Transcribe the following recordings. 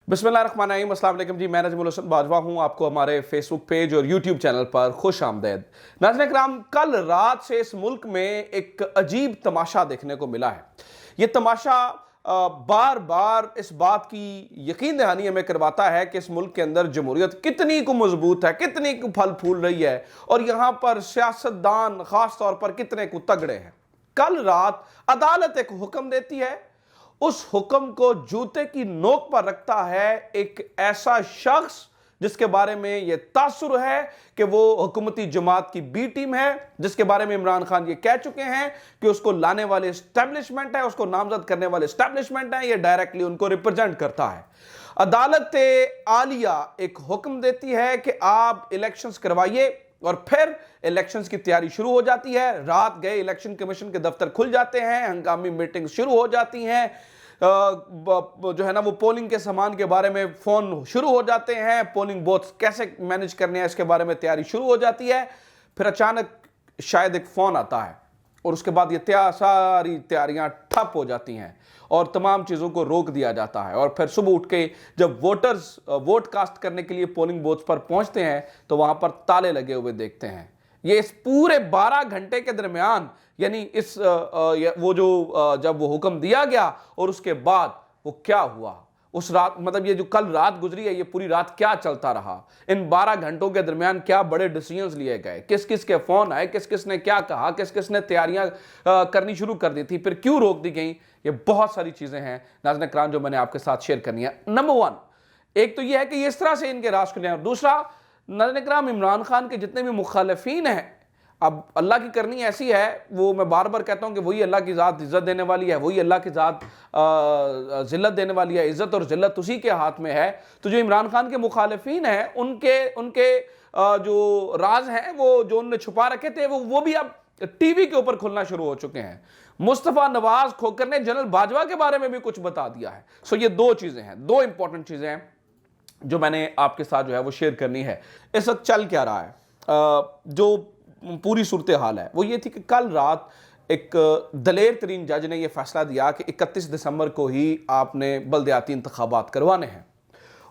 बिस्मिल्लाहिर्रहमानिर्रहीम, अस्सलाम वालेकुम जी। मैं नजमुल हसन बाजवा हूँ। आपको हमारे फेसबुक पेज और यूट्यूब चैनल पर खुश आमदेद। नाज़रीन किराम, कल रात से इस मुल्क में एक अजीब तमाशा देखने को मिला है। ये तमाशा बार बार इस बात की यकीन दहानी हमें करवाता है कि इस मुल्क के अंदर जमहूरियत कितनी को मजबूत है, कितनी को फल फूल रही है और यहाँ पर सियासतदान खास तौर पर कितने को तगड़े हैं। कल रात अदालत एक हुक्म देती है, उस हुक्म को जूते की नोक पर रखता है एक ऐसा शख्स जिसके बारे में यह तासुर है कि वो हुकूमती जमात की बी टीम है, जिसके बारे में इमरान खान ये कह चुके हैं कि उसको लाने वाले एस्टेब्लिशमेंट है, उसको नामजद करने वाले एस्टेब्लिशमेंट है, ये डायरेक्टली उनको रिप्रेजेंट करता है। अदालत आलिया एक हुक्म देती है कि आप इलेक्शंस करवाइए और फिर इलेक्शंस की तैयारी शुरू हो जाती है। रात गए इलेक्शन कमीशन के दफ्तर खुल जाते हैं, हंगामी मीटिंग शुरू हो जाती हैं, जो है ना वो पोलिंग के सामान के बारे में फोन शुरू हो जाते हैं, पोलिंग बूथ्स कैसे मैनेज करने हैं इसके बारे में तैयारी शुरू हो जाती है। फिर अचानक शायद एक फोन आता है और उसके बाद ये सारी तैयारियां ठप हो जाती हैं और तमाम चीज़ों को रोक दिया जाता है। और फिर सुबह उठ के जब वोटर्स वोट कास्ट करने के लिए पोलिंग बूथ पर पहुंचते हैं तो वहां पर ताले लगे हुए देखते हैं। ये इस पूरे 12 घंटे के दरमियान, यानी इस वो जो जब वो हुक्म दिया गया और उसके बाद वो क्या हुआ उस रात, मतलब ये जो कल रात गुजरी है, ये पूरी रात क्या चलता रहा, इन 12 घंटों के दरमियान क्या बड़े डिसीजंस लिए गए, किस किस के फोन आए, किस किस ने क्या कहा, किस किस ने तैयारियां करनी शुरू कर दी थी, फिर क्यों रोक दी गई, ये बहुत सारी चीजें हैं नाज़रीन किराम जो मैंने आपके साथ शेयर करनी है। नंबर 1, एक तो यह है कि ये इस तरह से इनके राज खुले हैं, और दूसरा नाज़रीन किराम इमरान खान के जितने भी मुखालिफिन हैं, अब अल्लाह की करनी ऐसी है, वो मैं बार बार कहता हूँ कि वही अल्लाह की ज़ात इज़्ज़त देने वाली है, वही अल्लाह की ज़ात ज़िल्लत देने वाली है, इज़्ज़त और ज़िल्लत उसी के हाथ में है। तो जो इमरान खान के मुखालिफिन हैं उनके जो राज हैं वो जो उन्होंने छुपा रखे थे वो भी अब टीवी के ऊपर खुलना शुरू हो चुके हैं। मुस्तफ़ा नवाज खोकर ने जनरल बाजवा के बारे में भी कुछ बता दिया है। सो ये दो चीज़ें हैं, दो इंपॉर्टेंट चीज़ें हैं जो मैंने आपके साथ जो है वो शेयर करनी है। इस वक्त चल क्या रहा है, जो पूरी सूरत हाल है वो ये थी कि कल रात एक दलेर तरीन जज ने यह फैसला दिया कि 31 दिसंबर को ही आपने बल्दियाती इंतखाबात करवाने हैं।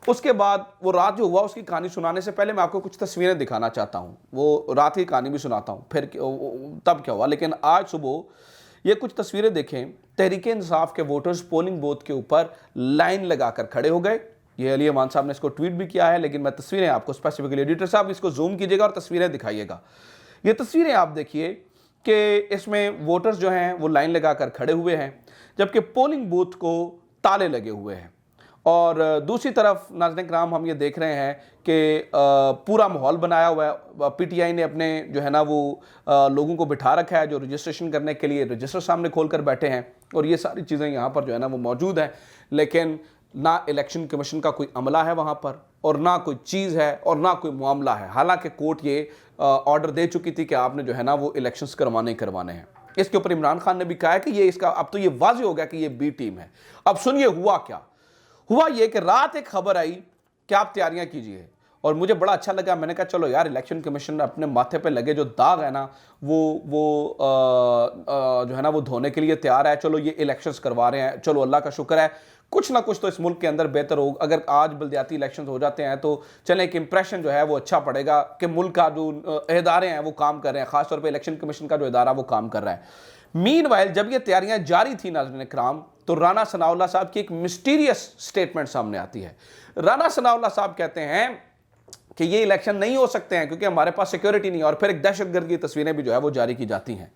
उसके बाद वो रात जो हुआ उसकी कहानी सुनाने से पहले मैं आपको कुछ तस्वीरें दिखाना चाहता हूँ। वो रात की कहानी भी सुनाता हूँ फिर तब क्या हुआ, लेकिन आज सुबह ये कुछ तस्वीरें देखें। तहरीक इंसाफ के वोटर्स पोलिंग बूथ के ऊपर लाइन लगाकर खड़े हो गए। ये अली अमान साहब ने इसको ट्वीट भी किया है, लेकिन मैं तस्वीरें आपको स्पेसिफिकली, एडिटर साहब इसको जूम कीजिएगा और तस्वीरें दिखाइएगा। ये तस्वीरें आप देखिए कि इसमें वोटर्स जो हैं वो लाइन लगाकर खड़े हुए हैं, जबकि पोलिंग बूथ को ताले लगे हुए हैं। और दूसरी तरफ नाज़रीन किराम हम ये देख रहे हैं कि पूरा माहौल बनाया हुआ है। पीटीआई ने अपने जो है ना वो लोगों को बिठा रखा है जो रजिस्ट्रेशन करने के लिए रजिस्टर सामने खोल कर बैठे हैं, और ये सारी चीज़ें यहाँ पर जो है ना वो मौजूद हैं, लेकिन ना इलेक्शन कमीशन का कोई अमला है वहाँ पर, और ना कोई चीज़ है और ना कोई मामला है। हालांकि कोर्ट ये ऑर्डर दे चुकी थी कि आपने जो है ना वो इलेक्शंस करवाने हैं। इसके ऊपर इमरान खान ने भी कहा है कि ये इसका अब तो ये वाज़ेह हो गया कि ये बी टीम है। अब सुनिए हुआ क्या हुआ। ये कि रात एक खबर आई कि आप तैयारियां कीजिए, और मुझे बड़ा अच्छा लगा। मैंने कहा चलो यार, इलेक्शन कमीशन अपने माथे पे लगे जो दाग है ना वो जो है ना वो धोने के लिए तैयार है। चलो ये इलेक्शंस करवा रहे हैं, चलो अल्लाह का शुक्र है, कुछ ना कुछ तो इस मुल्क के अंदर बेहतर हो। अगर आज बल्दियाती इलेक्शन हो जाते हैं तो चलें एक इंप्रेशन जो है वो अच्छा पड़ेगा कि मुल्क का जो इदारे हैं वो काम कर रहे हैं, खासतौर पे इलेक्शन कमीशन का जो इदारा वो काम कर रहा है। मीनवाइल जब ये तैयारियां जारी थी नाज़रीन किराम, तो राना सनाउल्लाह साहब की एक मिस्टीरियस स्टेटमेंट सामने आती है। राना सनाउल्लाह साहब कहते हैं कि ये इलेक्शन नहीं हो सकते हैं क्योंकि हमारे पास सिक्योरिटी नहीं है, और फिर एक दहशतगर्द की तस्वीरें भी जो है वो जारी की जाती हैं।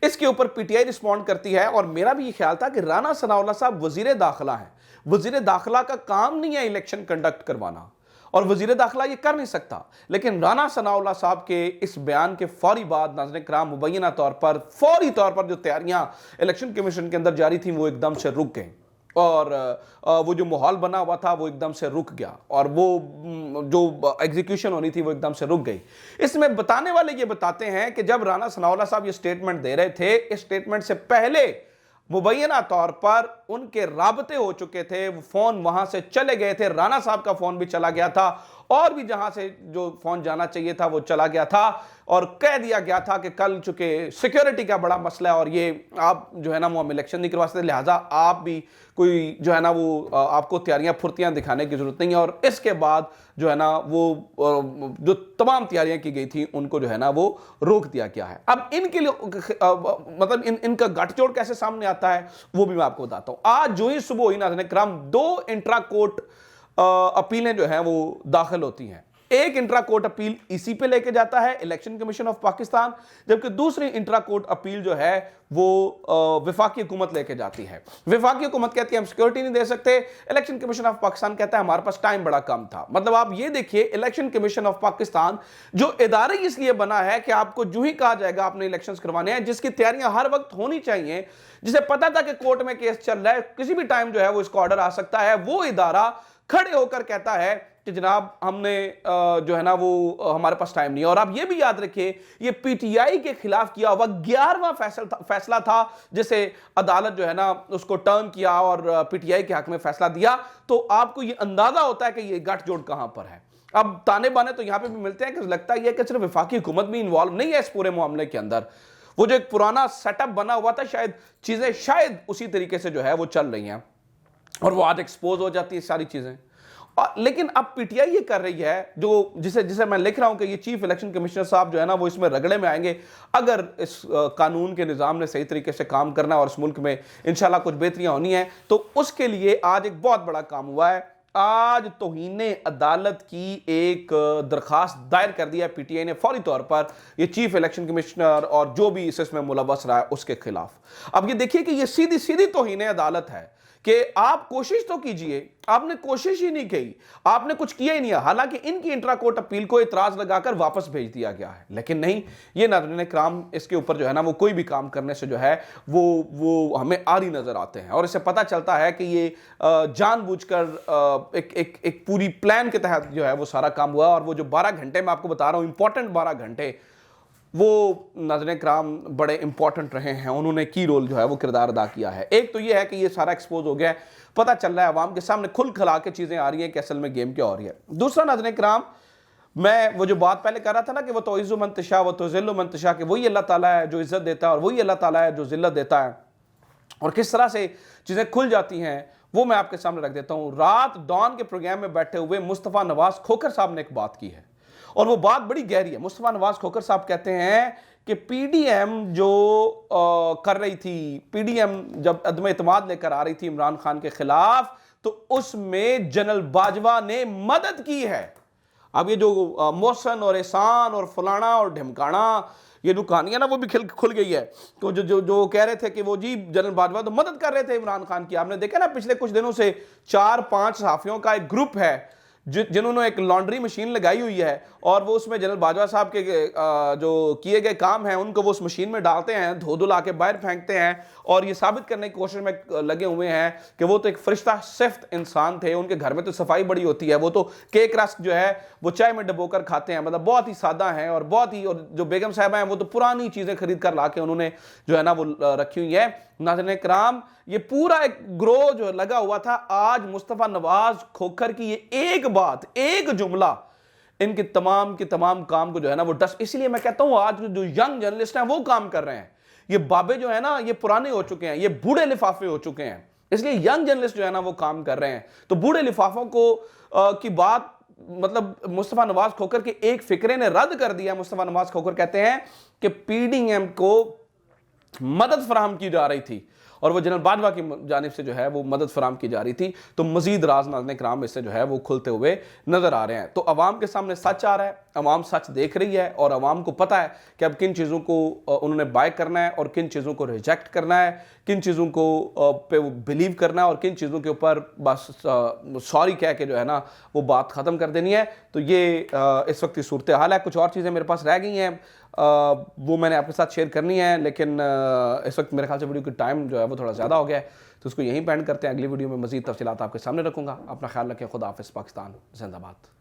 इसके ऊपर पीटीआई रिस्पॉन्ड करती है, और मेरा भी ये ख्याल था कि राना सनाउल्लाह साहब वजीर दाखिला हैं, वजीर दाखिला का काम नहीं है इलेक्शन कंडक्ट करवाना, और वजीर दाखिला ये कर नहीं सकता। लेकिन राना सनाउल्लाह साहब के इस बयान के फौरी बाद नाज़रीन किराम मुबैना तौर पर फौरी तौर पर जो तैयारियां इलेक्शन कमीशन के अंदर जारी थी वो एकदम से रुक गई, और वो जो माहौल बना हुआ था वो एकदम से रुक गया, और वो जो एग्जीक्यूशन होनी थी वो एकदम से रुक गई। इसमें बताने वाले ये बताते हैं कि जब राना सनाउल्लाह साहब ये स्टेटमेंट दे रहे थे, इस स्टेटमेंट से पहले मुबैना तौर पर उनके राबते हो चुके थे, वो फोन वहां से चले गए थे, राणा साहब का फोन भी चला गया था और भी जहां से जो फोन जाना चाहिए था वो चला गया था और कह दिया गया था कि कल चूंकि सिक्योरिटी का बड़ा मसला है और ये आप जो है ना वो हम इलेक्शन नहीं करवा सकते, लिहाजा आप भी कोई जो है ना वो आपको तैयारियां फुर्तियां दिखाने की जरूरत नहीं है और इसके बाद जो है ना वो जो तमाम तैयारियां की गई थी उनको जो है ना वो रोक दिया गया है। अब इनके लिए मतलब इनका गठजोड़ कैसे सामने आता है वो भी मैं आपको बताता हूं। आज जो ही सुबह हुई नाज़रीन किराम, 2 इंट्रा कोर्ट अपीलें जो हैं वो दाखिल होती हैं। एक इंट्रा कोर्ट अपील ईसी पे लेके जाता है इलेक्शन कमीशन ऑफ पाकिस्तान, जबकि दूसरी इंट्रा कोर्ट अपील जो है वो वफाकी हुकूमत लेके जाती है। वफाकी हुकूमत कहती है हम सिक्योरिटी नहीं दे सकते, इलेक्शन कमीशन ऑफ पाकिस्तान कहता है हमारे पास टाइम बड़ा कम था। मतलब आप ये देखिए, इलेक्शन कमीशन ऑफ पाकिस्तान जो इदारा इसलिए बना है कि आपको जो ही कहा जाएगा आपने इलेक्शंस करवाने हैं, जिसकी तैयारियां हर वक्त होनी चाहिए, जिसे पता था कि कोर्ट में केस चल रहा है, किसी भी टाइम जो है वो इसका ऑर्डर आ सकता है, वो इदारा खड़े होकर कहता है कि जनाब हमने जो है ना वो हमारे पास टाइम नहीं है। और आप ये भी याद रखिए, ये पीटीआई के खिलाफ किया हुआ 11वां फैसला था जिसे अदालत जो है ना उसको टर्न किया और पीटीआई के हक में फैसला दिया। तो आपको ये अंदाजा होता है कि ये गठजोड़ कहां पर है। अब ताने बाने तो यहां पे भी मिलते हैं कि लगता है कि सिर्फ वफाकी हुकूमत भी इन्वॉल्व नहीं है इस पूरे मामले के अंदर। वो जो एक पुराना सेटअप बना हुआ था, शायद चीजें शायद उसी तरीके से जो है वो चल रही हैं और वो आज एक्सपोज हो जाती है सारी चीजें। लेकिन अब पीटीआई ये कर रही है जो जिसे जिसे मैं लिख रहा हूं कि ये चीफ इलेक्शन कमिश्नर साहब जो है ना वो इसमें रगड़े में आएंगे अगर इस कानून के निज़ाम ने सही तरीके से काम करना और इस मुल्क में इंशाल्लाह कुछ बेहतरियां होनी है। तो उसके लिए आज एक बहुत बड़ा काम हुआ है। आज तौहीने अदालत की एक दरखास्त दायर कर दिया है पीटीआई ने फौरी तौर पर, ये चीफ इलेक्शन कमिश्नर और जो भी इसमें मुलव्वस रहा है उसके खिलाफ। अब ये देखिए कि ये सीधी सीधी तौहीने अदालत है कि आप कोशिश तो कीजिए, आपने कोशिश ही नहीं की, आपने कुछ किया ही नहीं है। हालांकि इनकी इंट्रा कोर्ट अपील को इतराज लगाकर वापस भेज दिया गया है, लेकिन नहीं, ये नाज़रीन किराम इसके ऊपर जो है ना वो कोई भी काम करने से जो है वो हमें आरी नजर आते हैं और इससे पता चलता है कि ये जानबूझकर एक पूरी प्लान के तहत जो है वो सारा काम हुआ। और वो जो 12 घंटे मैं आपको बता रहा हूं, इंपॉर्टेंट 12 घंटे, वो नाज़रीन किराम बड़े इंपॉर्टेंट रहे हैं। उन्होंने की रोल जो है वो किरदार अदा किया है। एक तो ये है कि ये सारा एक्सपोज हो गया है, पता चल रहा है अवाम के सामने खुल खला के चीजें आ रही हैं कि असल में गेम क्या हो रही है। दूसरा नाज़रीन किराम, मैं वो जो बात पहले कर रहा था ना कि वो तो इज़्ज़ु मन तशा व तुज़िल्लु मन तशा, कि वही अल्लाह ताला है जो इज्जत देता है और वही अल्लाह ताला है जो जिल्लत देता है, और किस तरह से चीजें खुल जाती हैं वो मैं आपके सामने रख देता हूं। रात डॉन के प्रोग्राम में बैठे हुए मुस्तफ़ा नवाज खोखर साहब ने एक बात की है और वो बात बड़ी गहरी है। मुस्तफ़ा नवाज खोखर साहब कहते हैं कि पीडीएम जो कर रही थी, पीडीएम जब अदम एतमाद लेकर आ रही थी इमरान खान के खिलाफ, तो उसमें जनरल बाजवा ने मदद की है। अब ये जो मोहसन और एहसान और फलाना और ढमकाना, ये जो कहानियां ना वो भी खुल गई है। तो जो कह रहे थे कि वो जी जनरल बाजवा तो मदद कर रहे थे इमरान खान की, आपने देखा ना पिछले कुछ दिनों से 4-5 सहाफियों का एक ग्रुप है जिन्होंने एक लॉन्ड्री मशीन लगाई हुई है और वो उसमें जनरल बाजवा साहब के जो किए गए काम हैं उनको वो उस मशीन में डालते हैं, धो धुला के बाहर फेंकते हैं और ये साबित करने की कोशिश में लगे हुए हैं कि वो तो एक फरिश्ता सिफ्त इंसान थे। उनके घर में तो सफाई बड़ी होती है, वो तो केक रस्क जो है वो चाय में डबोकर खाते हैं, मतलब बहुत ही सादा हैं और बहुत ही, और जो बेगम साहबा हैं वो तो पुरानी चीज़ें खरीद कर ला के उन्होंने जो है ना वो रखी हुई है। नाज़रीन किराम, ये पूरा एक ग्रोह जो लगा हुआ था, आज मुस्तफ़ा नवाज खोखर की ये एक बात, एक जुमला इनके तमाम के तमाम काम को जो है ना वो डस्ट। इसलिए मैं कहता हूं आज जो यंग जर्नलिस्ट हैं वो काम कर रहे हैं। ये बाबे जो है ना ये पुराने हो चुके हैं, ये बूढ़े लिफाफे हो चुके हैं, इसलिए यंग जर्नलिस्ट जो है ना वो काम कर रहे हैं। तो बूढ़े लिफाफों को की बात मतलब मुस्तफ़ा नवाज खोखर के एक फिक्रे ने रद्द कर दिया। मुस्तफ़ा नवाज खोखर कहते हैं कि पीडीएम को मदद फराहम की जा रही थी और वो जनरल बाजवा की जानिब से जो है वो मदद फराहम की जा रही थी। तो मजीद राज नाज़रीन किराम इससे जो है वो खुलते हुए नजर आ रहे हैं। तो अवाम के सामने सच आ रहा है, अवाम सच देख रही है और अवाम को पता है कि अब किन चीज़ों को उन्होंने बाय करना है और किन चीज़ों को रिजेक्ट करना है, किन चीज़ों को पे बिलीव करना है और किन चीज़ों के ऊपर बस सॉरी कह के जो है ना वो बात ख़त्म कर देनी है। तो ये इस वक्त की सूरत हाल है। कुछ और चीज़ें मेरे पास रह गई हैं, वो मैंने आपके साथ शेयर करनी है, लेकिन इस वक्त मेरे ख्याल से वीडियो की टाइम जो है वो थोड़ा ज़्यादा हो गया है, तो उसको यहीं पे एंड करते हैं। अगली वीडियो में मज़ीद तफसीलात आपके सामने रखूँगा। अपना ख्याल रखें। खुदा हाफ़िज़। पाकिस्तान जिंदाबाद।